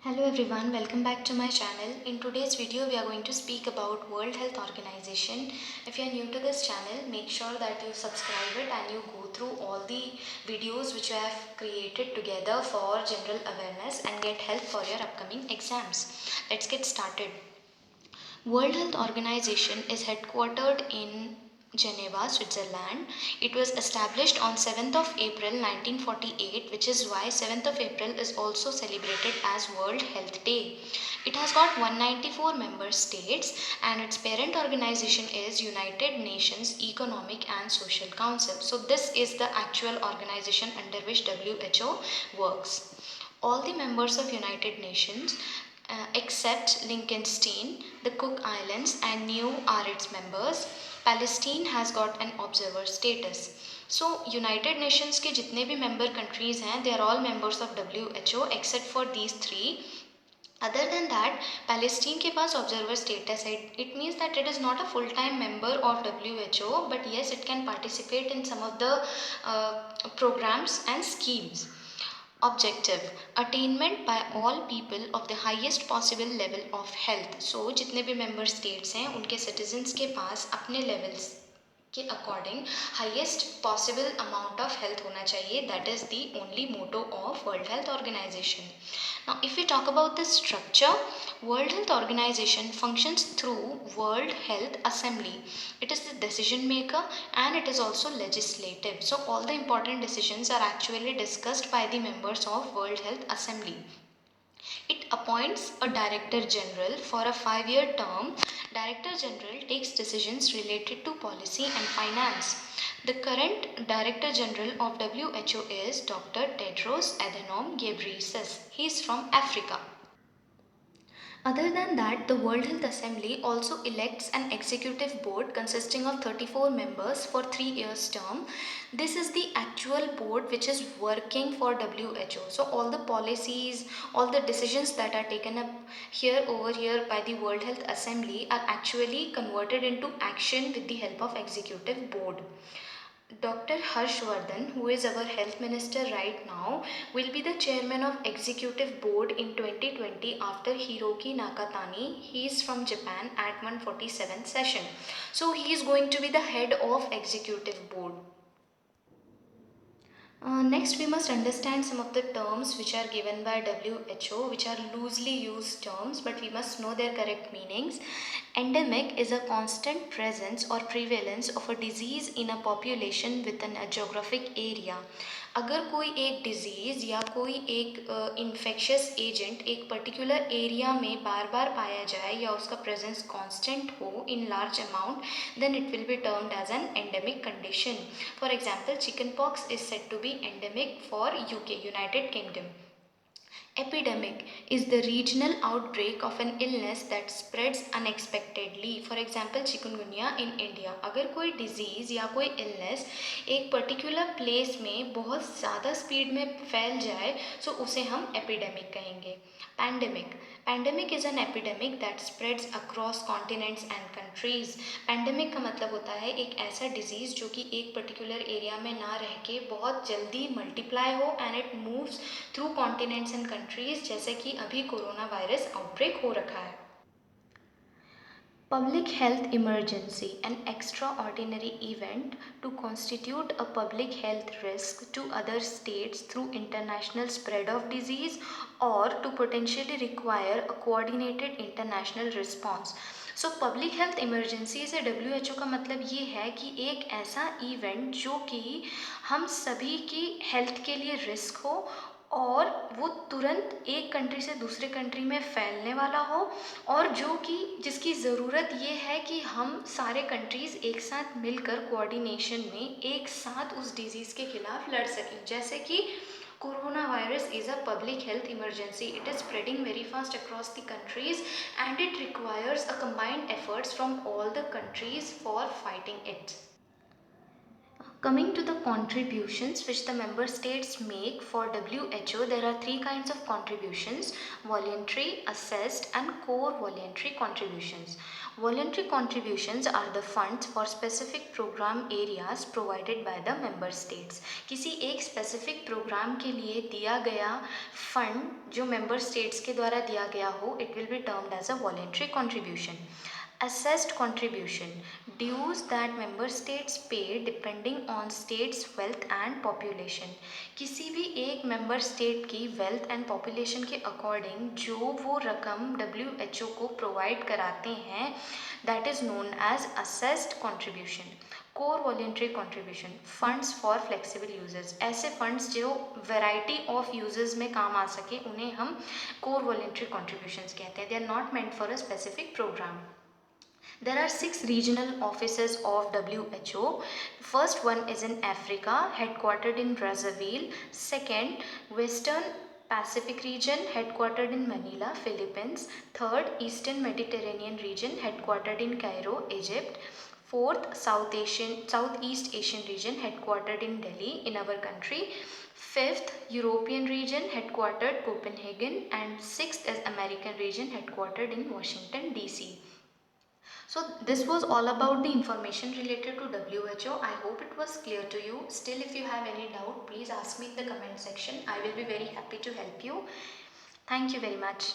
Hello everyone, welcome back to my channel. In today's video, we are going to speak about World Health Organization. If you are new to this channel, make sure that you subscribe it and you go through all the videos which I have created together for general awareness and get help for your upcoming exams. Let's get started. World Health Organization is headquartered in Geneva, Switzerland. It was established on 7th of April 1948, which is why 7th of April is also celebrated as World Health Day. It has got 194 member states and its parent organization is United Nations Economic and Social Council. So this is the actual organization under which WHO works. All the members of United Nations except Liechtenstein, the Cook Islands and Niue are its members. Palestine has got an observer status. So United Nations के जितने भी member countries हैं, they are all members of WHO except for these three. Other than that, Palestine के पास observer status है. It means that it is not a full-time member of WHO, but yes, it can participate in some of the programs and schemes. Objective attainment by all people of the highest possible level of health. So जितने भी member states हैं उनके citizens के पास अपने levels के according highest possible amount of health होना चाहिए. That is the only motto of World Health Organization. Now if we talk about the structure, World Health Organization functions through World Health Assembly. It is the decision maker and it is also legislative. So all the important decisions are actually discussed by the members of World Health Assembly. It appoints a Director General for a 5-year term. Director General takes decisions related to policy and finance. The current Director General of WHO is Dr. Tedros Adhanom Ghebreyesus. He is from Africa. Other than that, the World Health Assembly also elects an executive board consisting of 34 members for 3 years term. This is the actual board which is working for WHO. So all the policies, all the decisions that are taken up here over here by the World Health Assembly are actually converted into action with the help of executive board. Dr. Harshvardhan, who is our health minister right now, will be the chairman of executive board in 2020 after Hiroki Nakatani. He is from Japan at 147th session. So he is going to be the head of executive board. Next, we must understand some of the terms which are given by WHO, which are loosely used terms, but we must know their correct meanings. Endemic is a constant presence or prevalence of a disease in a population within a geographic area. अगर कोई एक disease या कोई एक infectious agent एक particular area में बार बार पाया जाए या उसका प्रेजेंस कांस्टेंट हो in large amount, then it will be termed as an endemic condition. For example, chickenpox is said to be endemic for UK, United Kingdom. Epidemic is the regional outbreak of an illness that spreads unexpectedly. For example, chikungunya in India. अगर कोई disease या कोई illness एक particular place में बहुत ज़्यादा speed में फैल जाए, so उसे हम epidemic कहेंगे. Pandemic is an epidemic that spreads across continents and countries. Pandemic का मतलब होता है एक ऐसा disease जो कि एक particular area में ना रह के बहुत जल्दी multiply हो and it moves through continents and countries, जैसे कि अभी कोरोना वायरस आउटब्रेक हो रखा है. Public health emergency, an extraordinary event to constitute a public health risk to other states through international spread of disease or to potentially require a coordinated international response. So public health emergency से WHO का मतलब ये है कि एक ऐसा event जो कि हम सभी की हेल्थ के लिए रिस्क हो और वो तुरंत एक कंट्री से दूसरे कंट्री में फैलने वाला हो और जो कि जिसकी ज़रूरत ये है कि हम सारे कंट्रीज़ एक साथ मिलकर कोऑर्डिनेशन में एक साथ उस डिज़ीज़ के खिलाफ लड़ सकें. जैसे कि coronavirus is a public health emergency. It is spreading very fast across the countries and it requires a combined efforts from all the countries for fighting it. Coming to the contributions which the member states make for WHO, there are three kinds of contributions: voluntary, assessed and core voluntary contributions. Voluntary contributions are the funds for specific program areas provided by the member states. किसी एक specific program के लिए दिया गया fund जो member states के द्वारा दिया गया हो, it will be termed as a voluntary contribution. Assessed contribution, dues that member states pay depending on state's wealth and population. किसी भी एक member state की wealth and population के according जो वो रकम WHO को provide कराते हैं, that is known as assessed contribution. Core voluntary contribution, funds for flexible uses. ऐसे funds जो variety of uses में काम आ सके उन्हें हम core voluntary contributions कहते हैं. They are not meant for a specific program. There are 6 regional offices of WHO. First one is in Africa, headquartered in Brazzaville. Second, Western Pacific region, headquartered in Manila, Philippines. Third, Eastern Mediterranean region, headquartered in Cairo, Egypt. Fourth, Southeast Asian region, headquartered in Delhi, in our country. Fifth, European region, headquartered Copenhagen. And sixth is American region, headquartered in Washington, DC. So this was all about the information related to WHO. I hope it was clear to you. Still, if you have any doubt, please ask me in the comment section. I will be very happy to help you. Thank you very much.